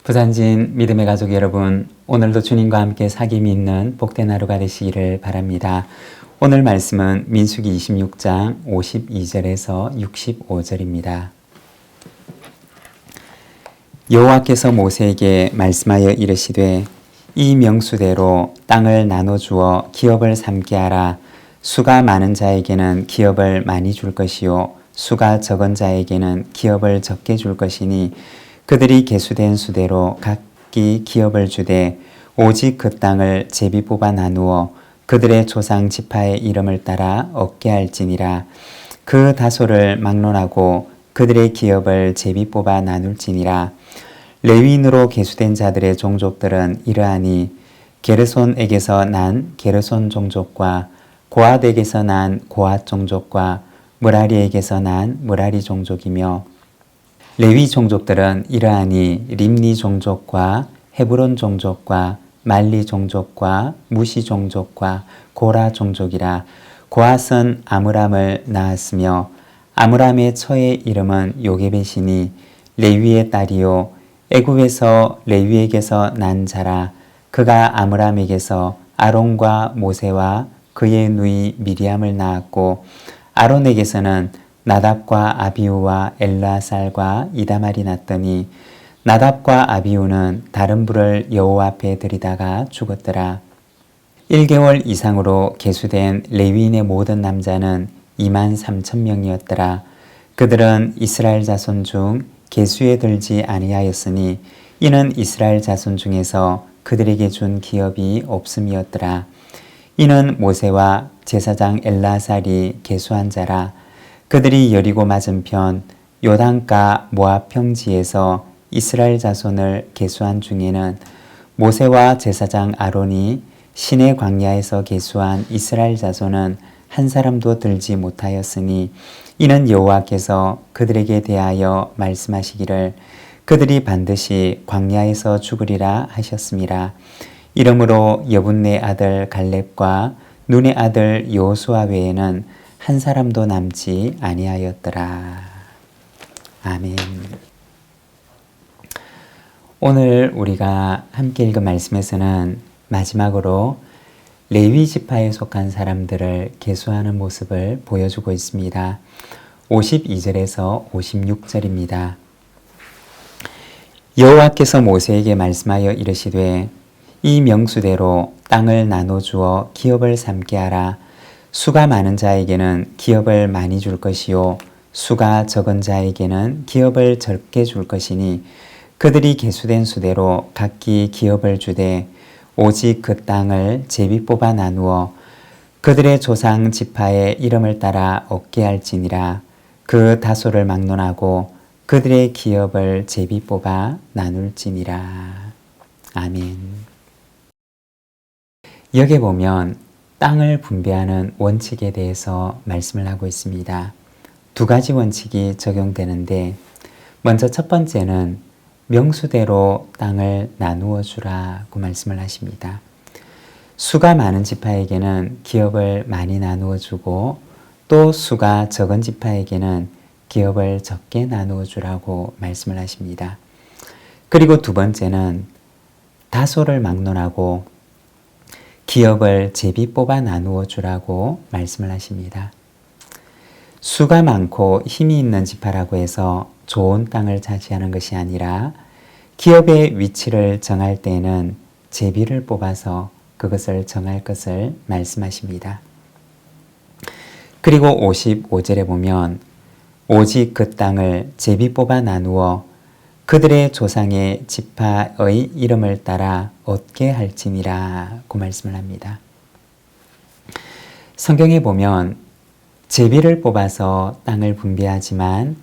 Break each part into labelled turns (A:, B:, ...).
A: 부산진 믿음의 가족 여러분, 오늘도 주님과 함께 사귐이 있는 복된 하루가 되시기를 바랍니다. 오늘 말씀은 민수기 26장 52절에서 65절입니다. 여호와께서 모세에게 말씀하여 이르시되 이 명수대로 땅을 나눠주어 기업을 삼게 하라. 수가 많은 자에게는 기업을 많이 줄 것이요 수가 적은 자에게는 기업을 적게 줄 것이니 그들이 계수된 수대로 각기 기업을 주되 오직 그 땅을 제비 뽑아 나누어 그들의 조상 지파의 이름을 따라 얻게 할지니라. 그 다소를 막론하고 그들의 기업을 제비 뽑아 나눌지니라. 레위인으로 계수된 자들의 종족들은 이러하니 게르손에게서 난 게르손 종족과 고핫에게서 난 고핫 종족과 므라리에게서 난 므라리 종족이며 레위 종족들은 이러하니 림니 종족과 헤브론 종족과 말리 종족과 무시 종족과 고라 종족이라. 고핫은 아므람을 낳았으며 아므람의 처의 이름은 요게벳이니 레위의 딸이요 애굽에서 레위에게서 난 자라. 그가 아므람에게서 아론과 모세와 그의 누이 미리암을 낳았고 아론에게서는 나답과 아비우와 엘르아살과 이다말이 났더니 나답과 아비우는 다른 불을 여호와 앞에 들이다가 죽었더라. 1개월 이상으로 계수된 레위인의 모든 남자는 23,000명이었더라. 그들은 이스라엘 자손 중 계수에 들지 아니하였으니 이는 이스라엘 자손 중에서 그들에게 준 기업이 없음이었더라. 이는 모세와 제사장 엘르아살이 계수한 자라. 그들이 여리고 맞은편 요단가 모압 평지에서 이스라엘 자손을 계수한 중에는 모세와 제사장 아론이 시내 광야에서 계수한 이스라엘 자손은 한 사람도 들지 못하였으니 이는 여호와께서 그들에게 대하여 말씀하시기를 그들이 반드시 광야에서 죽으리라 하셨습니다. 이러므로 여분네 아들 갈렙과 눈의 아들 여호수아 외에는 한 사람도 남지 아니하였더라. 아멘. 오늘 우리가 함께 읽은 말씀에서는 마지막으로 레위 지파에 속한 사람들을 계수하는 모습을 보여주고 있습니다. 52절에서 56절입니다. 여호와께서 모세에게 말씀하여 이르시되 이 명수대로 땅을 나눠주어 기업을 삼게 하라. 수가 많은 자에게는 기업을 많이 줄 것이요 수가 적은 자에게는 기업을 적게 줄 것이니 그들이 계수된 수대로 각기 기업을 주되 오직 그 땅을 제비 뽑아 나누어 그들의 조상 지파의 이름을 따라 얻게 할지니라. 그 다소를 막론하고 그들의 기업을 제비 뽑아 나눌지니라. 아멘. 여기 보면 땅을 분배하는 원칙에 대해서 말씀을 하고 있습니다. 두 가지 원칙이 적용되는데 먼저 첫 번째는 명수대로 땅을 나누어 주라고 말씀을 하십니다. 수가 많은 지파에게는 기업을 많이 나누어 주고 또 수가 적은 지파에게는 기업을 적게 나누어 주라고 말씀을 하십니다. 그리고 두 번째는 다소를 막론하고 기업을 제비 뽑아 나누어 주라고 말씀을 하십니다. 수가 많고 힘이 있는 지파라고 해서 좋은 땅을 차지하는 것이 아니라 기업의 위치를 정할 때에는 제비를 뽑아서 그것을 정할 것을 말씀하십니다. 그리고 55절에 보면 오직 그 땅을 제비 뽑아 나누어 그들의 조상의 지파의 이름을 따라 얻게 할지니라 고 말씀을 합니다. 성경에 보면 제비를 뽑아서 땅을 분배하지만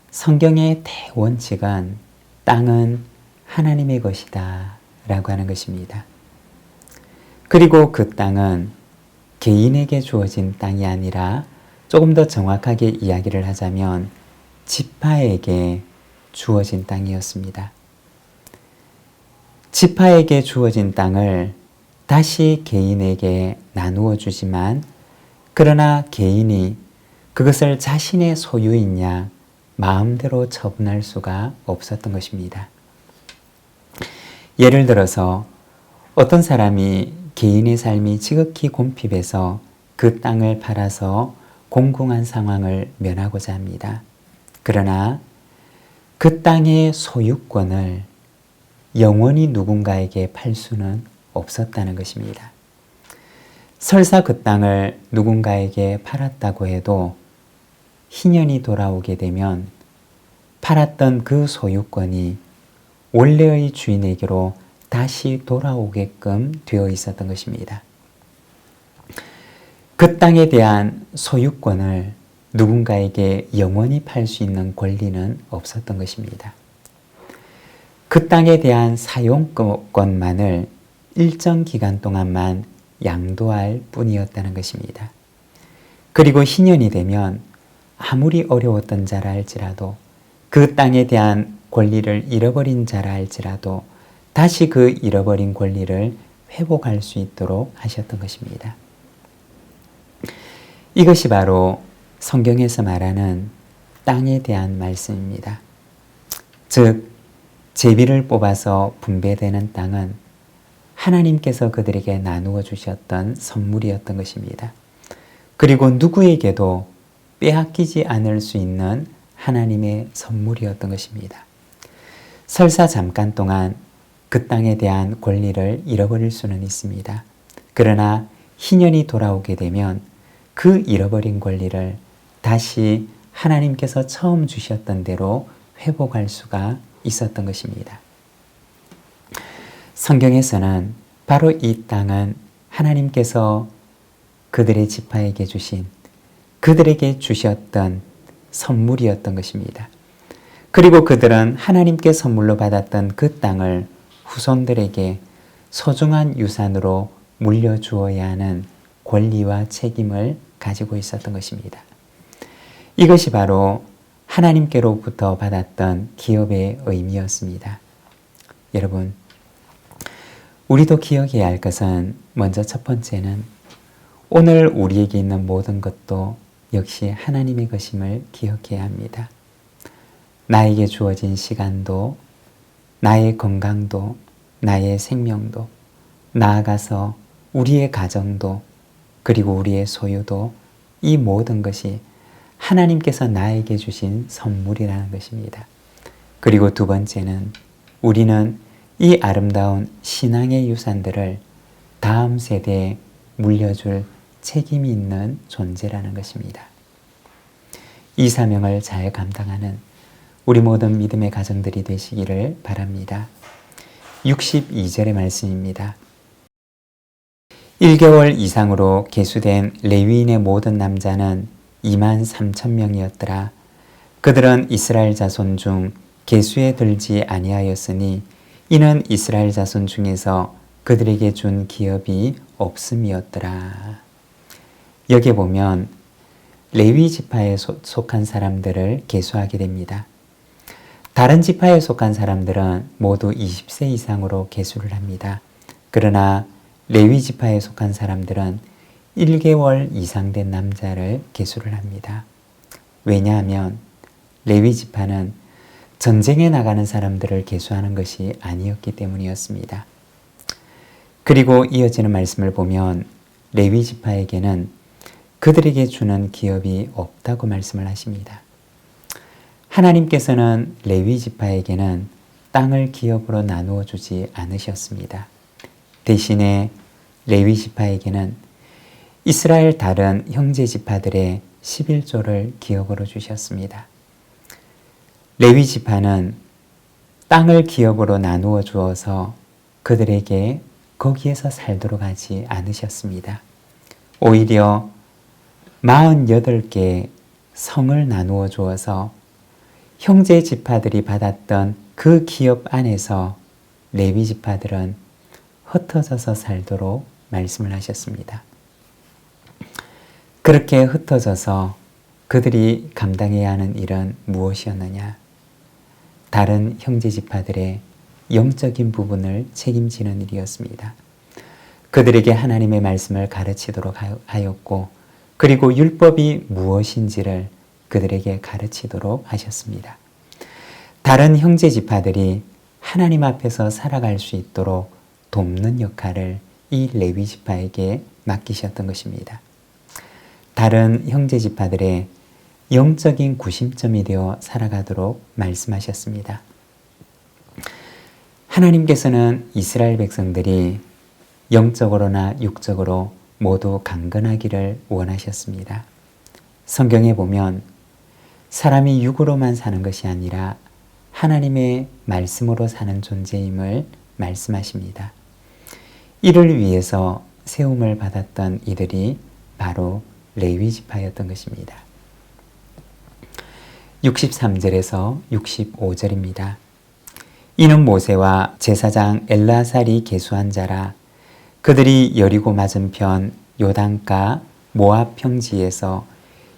A: 성경의 대원칙은 땅은 하나님의 것이다 라고 하는 것입니다. 그리고 그 땅은 개인에게 주어진 땅이 아니라 조금 더 정확하게 이야기를 하자면 지파에게 주어진 땅이었습니다. 지파에게 주어진 땅을 다시 개인에게 나누어 주지만 그러나 개인이 그것을 자신의 소유이냐 마음대로 처분할 수가 없었던 것입니다. 예를 들어서 어떤 사람이 개인의 삶이 지극히 곤핍해서 그 땅을 팔아서 공공한 상황을 면하고자 합니다. 그러나 그 땅의 소유권을 영원히 누군가에게 팔 수는 없었다는 것입니다. 설사 그 땅을 누군가에게 팔았다고 해도 희년이 돌아오게 되면 팔았던 그 소유권이 원래의 주인에게로 다시 돌아오게끔 되어 있었던 것입니다. 그 땅에 대한 소유권을 누군가에게 영원히 팔 수 있는 권리는 없었던 것입니다. 그 땅에 대한 사용권만을 일정 기간 동안만 양도할 뿐이었다는 것입니다. 그리고 희년이 되면 아무리 어려웠던 자라 할지라도 그 땅에 대한 권리를 잃어버린 자라 할지라도 다시 그 잃어버린 권리를 회복할 수 있도록 하셨던 것입니다. 이것이 바로 성경에서 말하는 땅에 대한 말씀입니다. 즉, 제비를 뽑아서 분배되는 땅은 하나님께서 그들에게 나누어 주셨던 선물이었던 것입니다. 그리고 누구에게도 빼앗기지 않을 수 있는 하나님의 선물이었던 것입니다. 설사 잠깐 동안 그 땅에 대한 권리를 잃어버릴 수는 있습니다. 그러나 희년이 돌아오게 되면 그 잃어버린 권리를 다시 하나님께서 처음 주셨던 대로 회복할 수가 있었던 것입니다. 성경에서는 바로 이 땅은 하나님께서 그들의 지파에게 주신, 그들에게 주셨던 선물이었던 것입니다. 그리고 그들은 하나님께 선물로 받았던 그 땅을 후손들에게 소중한 유산으로 물려주어야 하는 권리와 책임을 가지고 있었던 것입니다. 이것이 바로 하나님께로부터 받았던 기업의 의미였습니다. 여러분, 우리도 기억해야 할 것은 먼저 첫 번째는 오늘 우리에게 있는 모든 것도 역시 하나님의 것임을 기억해야 합니다. 나에게 주어진 시간도, 나의 건강도, 나의 생명도, 나아가서 우리의 가정도, 그리고 우리의 소유도, 이 모든 것이 하나님께서 나에게 주신 선물이라는 것입니다. 그리고 두 번째는 우리는 이 아름다운 신앙의 유산들을 다음 세대에 물려줄 책임이 있는 존재라는 것입니다. 이 사명을 잘 감당하는 우리 모든 믿음의 가정들이 되시기를 바랍니다. 62절의 말씀입니다. 1개월 이상으로 계수된 레위인의 모든 남자는 23,000명이었더라. 그들은 이스라엘 자손 중 계수에 들지 아니하였으니 이는 이스라엘 자손 중에서 그들에게 준 기업이 없음이었더라. 여기에 보면 레위 지파에 속한 사람들을 계수하게 됩니다. 다른 지파에 속한 사람들은 모두 20세 이상으로 계수를 합니다. 그러나 레위 지파에 속한 사람들은 1개월 이상 된 남자를 계수를 합니다. 왜냐하면 레위 지파는 전쟁에 나가는 사람들을 계수하는 것이 아니었기 때문이었습니다. 그리고 이어지는 말씀을 보면 레위 지파에게는 그들에게 주는 기업이 없다고 말씀을 하십니다. 하나님께서는 레위 지파에게는 땅을 기업으로 나누어 주지 않으셨습니다. 대신에 레위 지파에게는 이스라엘 다른 형제 지파들의 11조를 기업으로 주셨습니다. 레위 지파는 땅을 기업으로 나누어 주어서 그들에게 거기에서 살도록 하지 않으셨습니다. 오히려 48개의 성을 나누어 주어서 형제 지파들이 받았던 그 기업 안에서 레위 지파들은 흩어져서 살도록 말씀을 하셨습니다. 그렇게 흩어져서 그들이 감당해야 하는 일은 무엇이었느냐? 다른 형제 지파들의 영적인 부분을 책임지는 일이었습니다. 그들에게 하나님의 말씀을 가르치도록 하였고, 그리고 율법이 무엇인지를 그들에게 가르치도록 하셨습니다. 다른 형제 지파들이 하나님 앞에서 살아갈 수 있도록 돕는 역할을 이 레위 지파에게 맡기셨던 것입니다. 다른 형제 지파들의 영적인 구심점이 되어 살아가도록 말씀하셨습니다. 하나님께서는 이스라엘 백성들이 영적으로나 육적으로 모두 강건하기를 원하셨습니다. 성경에 보면 사람이 육으로만 사는 것이 아니라 하나님의 말씀으로 사는 존재임을 말씀하십니다. 이를 위해서 세움을 받았던 이들이 바로 레위 지파였던 것입니다. 63절에서 65절입니다. 이는 모세와 제사장 엘르아살이 계수한 자라. 그들이 여리고 맞은편 요단가 모압 평지에서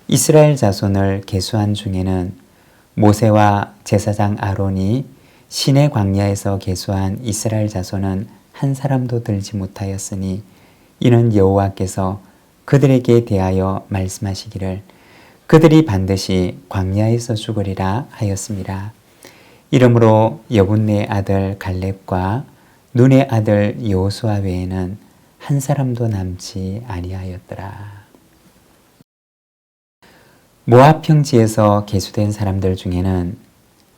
A: 이스라엘 자손을 계수한 중에는 모세와 제사장 아론이 시내 광야에서 계수한 이스라엘 자손은 한 사람도 들지 못하였으니 이는 여호와께서 그들에게 대하여 말씀하시기를 그들이 반드시 광야에서 죽으리라 하였습니다. 이러므로 여분네 아들 갈렙과 눈의 아들 여호수아 외에는 한 사람도 남지 아니하였더라. 모압 평지에서 계수된 사람들 중에는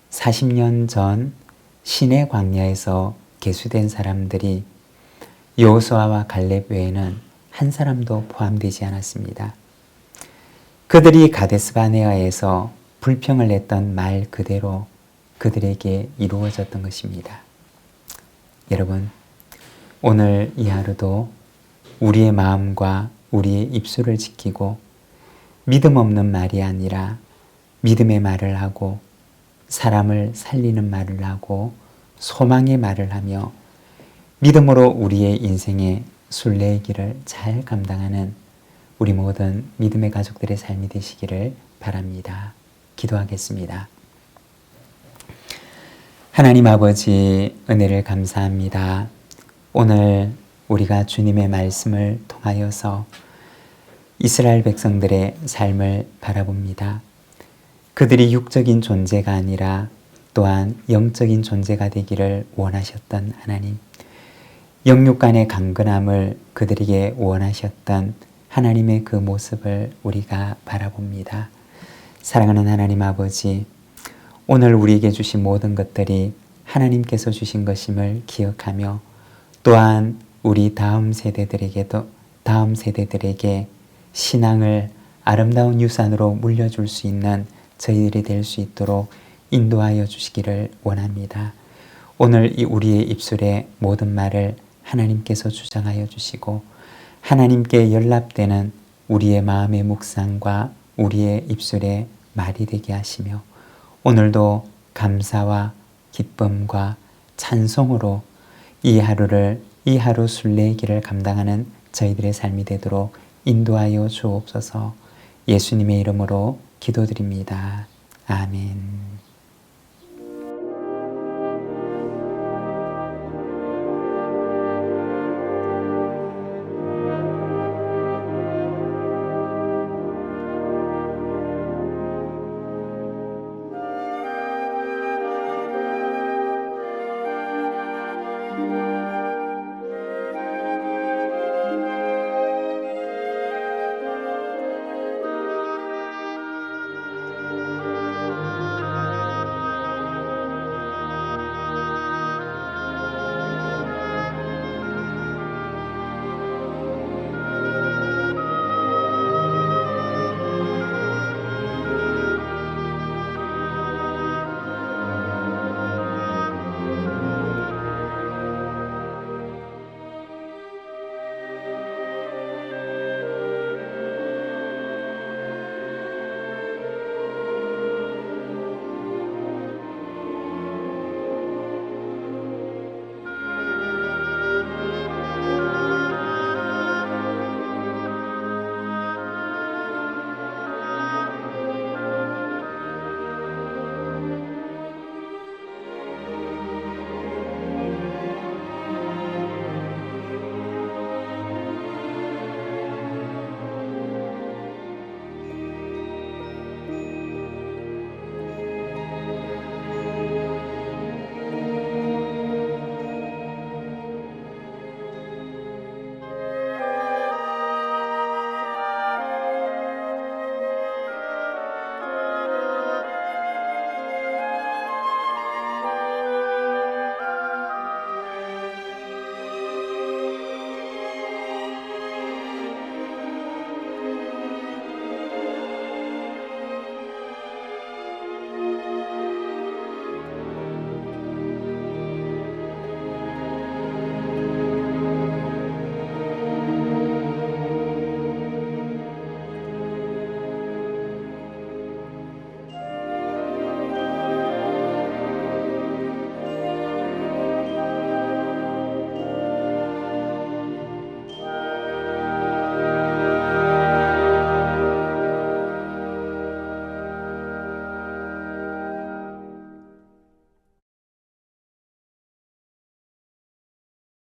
A: 40년 전 시내 광야에서 계수된 사람들이 여호수아와 갈렙 외에는 한 사람도 포함되지 않았습니다. 그들이 가데스바네아에서 불평을 냈던 말 그대로 그들에게 이루어졌던 것입니다. 여러분, 오늘 이 하루도 우리의 마음과 우리의 입술을 지키고 믿음 없는 말이 아니라 믿음의 말을 하고 사람을 살리는 말을 하고 소망의 말을 하며 믿음으로 우리의 인생의 순례의 길을 잘 감당하는 우리 모든 믿음의 가족들의 삶이 되시기를 바랍니다. 기도하겠습니다. 하나님 아버지, 은혜를 감사합니다. 오늘 우리가 주님의 말씀을 통하여서 이스라엘 백성들의 삶을 바라봅니다. 그들이 육적인 존재가 아니라 또한 영적인 존재가 되기를 원하셨던 하나님, 영육 간의 강건함을 그들에게 원하셨던 하나님의 그 모습을 우리가 바라봅니다. 사랑하는 하나님 아버지, 오늘 우리에게 주신 모든 것들이 하나님께서 주신 것임을 기억하며 또한 우리 다음 세대들에게 신앙을 아름다운 유산으로 물려줄 수 있는 저희들이 될 수 있도록 인도하여 주시기를 원합니다. 오늘 이 우리의 입술의 모든 말을 하나님께서 주장하여 주시고 하나님께 연락되는 우리의 마음의 묵상과 우리의 입술의 말이 되게 하시며 오늘도 감사와 기쁨과 찬송으로 이 하루 순례의 길을 감당하는 저희들의 삶이 되도록 인도하여 주옵소서. 예수님의 이름으로 기도드립니다. 아멘.